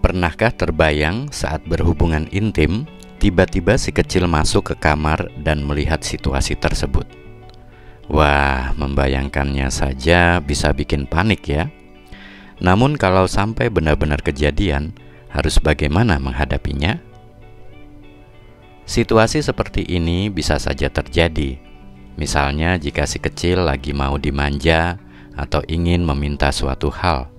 Pernahkah terbayang saat berhubungan intim, tiba-tiba si kecil masuk ke kamar dan melihat situasi tersebut? Wah, membayangkannya saja bisa bikin panik ya. Namun kalau sampai benar-benar kejadian, harus bagaimana menghadapinya? Situasi seperti ini bisa saja terjadi. Misalnya jika si kecil lagi mau dimanja atau ingin meminta suatu hal.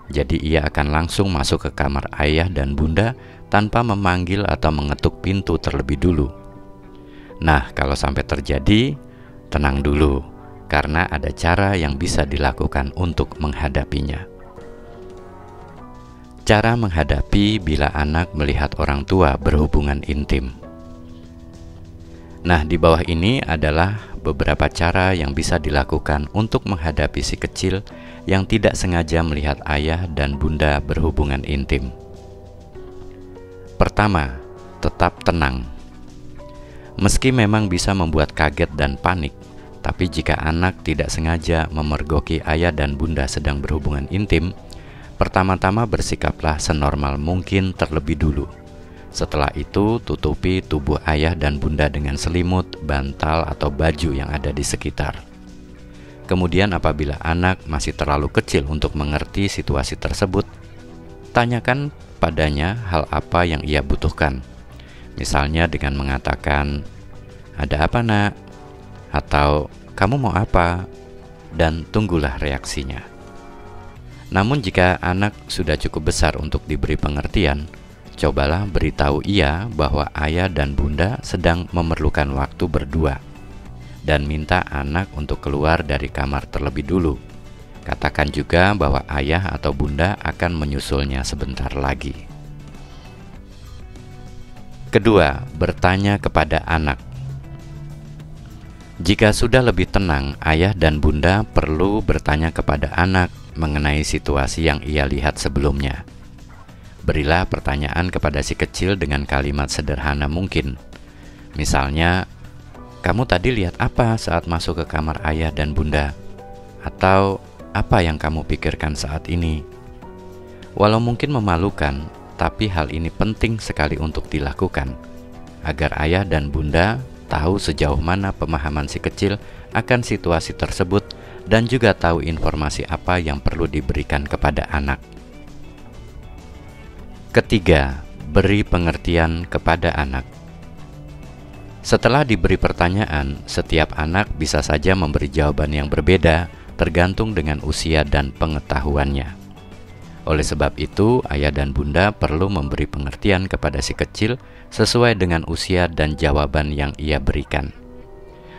Jadi ia akan langsung masuk ke kamar ayah dan bunda tanpa memanggil atau mengetuk pintu terlebih dulu. Nah, kalau sampai terjadi, tenang dulu, karena ada cara yang bisa dilakukan untuk menghadapinya. Cara menghadapi bila anak melihat orang tua berhubungan intim. Nah, di bawah ini adalah beberapa cara yang bisa dilakukan untuk menghadapi si kecil yang tidak sengaja melihat ayah dan bunda berhubungan intim. Pertama, tetap tenang. Meski memang bisa membuat kaget dan panik, tapi jika anak tidak sengaja memergoki ayah dan bunda sedang berhubungan intim, pertama-tama bersikaplah senormal mungkin terlebih dulu. Setelah itu, tutupi tubuh ayah dan bunda dengan selimut, bantal, atau baju yang ada di sekitar. Kemudian apabila anak masih terlalu kecil untuk mengerti situasi tersebut, tanyakan padanya hal apa yang ia butuhkan. Misalnya dengan mengatakan, "Ada apa, Nak?" Atau "Kamu mau apa?" Dan tunggulah reaksinya. Namun jika anak sudah cukup besar untuk diberi pengertian, cobalah beritahu ia bahwa ayah dan bunda sedang memerlukan waktu berdua dan minta anak untuk keluar dari kamar terlebih dulu. Katakan juga bahwa ayah atau bunda akan menyusulnya sebentar lagi. Kedua, bertanya kepada anak. Jika sudah lebih tenang, ayah dan bunda perlu bertanya kepada anak mengenai situasi yang ia lihat sebelumnya. Berilah pertanyaan kepada si kecil dengan kalimat sederhana mungkin. Misalnya, "Kamu tadi lihat apa saat masuk ke kamar ayah dan bunda?" Atau, "Apa yang kamu pikirkan saat ini?" Walau mungkin memalukan, tapi hal ini penting sekali untuk dilakukan, agar ayah dan bunda tahu sejauh mana pemahaman si kecil akan situasi tersebut dan juga tahu informasi apa yang perlu diberikan kepada anak. Ketiga, beri pengertian kepada anak. Setelah diberi pertanyaan, setiap anak bisa saja memberi jawaban yang berbeda tergantung dengan usia dan pengetahuannya. Oleh sebab itu, ayah dan bunda perlu memberi pengertian kepada si kecil sesuai dengan usia dan jawaban yang ia berikan.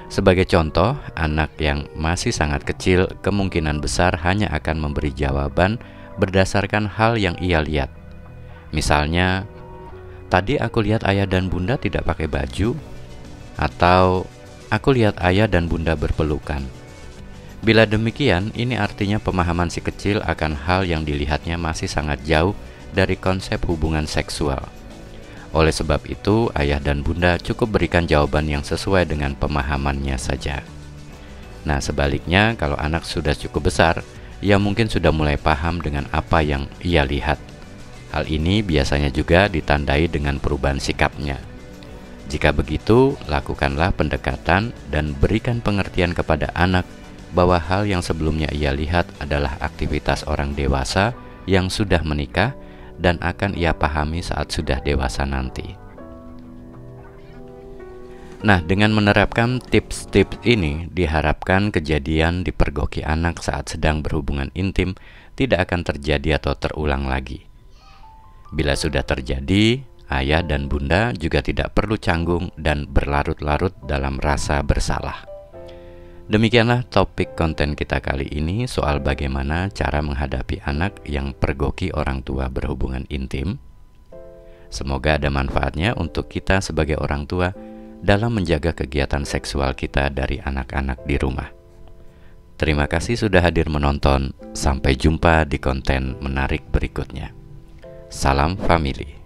Sebagai contoh, anak yang masih sangat kecil kemungkinan besar hanya akan memberi jawaban berdasarkan hal yang ia lihat. Misalnya, "Tadi aku lihat ayah dan bunda tidak pakai baju," atau "Aku lihat ayah dan bunda berpelukan." Bila demikian, ini artinya pemahaman si kecil akan hal yang dilihatnya masih sangat jauh dari konsep hubungan seksual. Oleh sebab itu, ayah dan bunda cukup berikan jawaban yang sesuai dengan pemahamannya saja. Nah, sebaliknya, kalau anak sudah cukup besar, ia mungkin sudah mulai paham dengan apa yang ia lihat. Hal ini biasanya juga ditandai dengan perubahan sikapnya. Jika begitu, lakukanlah pendekatan dan berikan pengertian kepada anak bahwa hal yang sebelumnya ia lihat adalah aktivitas orang dewasa yang sudah menikah dan akan ia pahami saat sudah dewasa nanti. Nah, dengan menerapkan tips-tips ini, diharapkan kejadian dipergoki anak saat sedang berhubungan intim tidak akan terjadi atau terulang lagi. Bila sudah terjadi, ayah dan bunda juga tidak perlu canggung dan berlarut-larut dalam rasa bersalah. Demikianlah topik konten kita kali ini soal bagaimana cara menghadapi anak yang pergoki orang tua berhubungan intim. Semoga ada manfaatnya untuk kita sebagai orang tua dalam menjaga kegiatan seksual kita dari anak-anak di rumah. Terima kasih sudah hadir menonton. Sampai jumpa di konten menarik berikutnya. Salam family.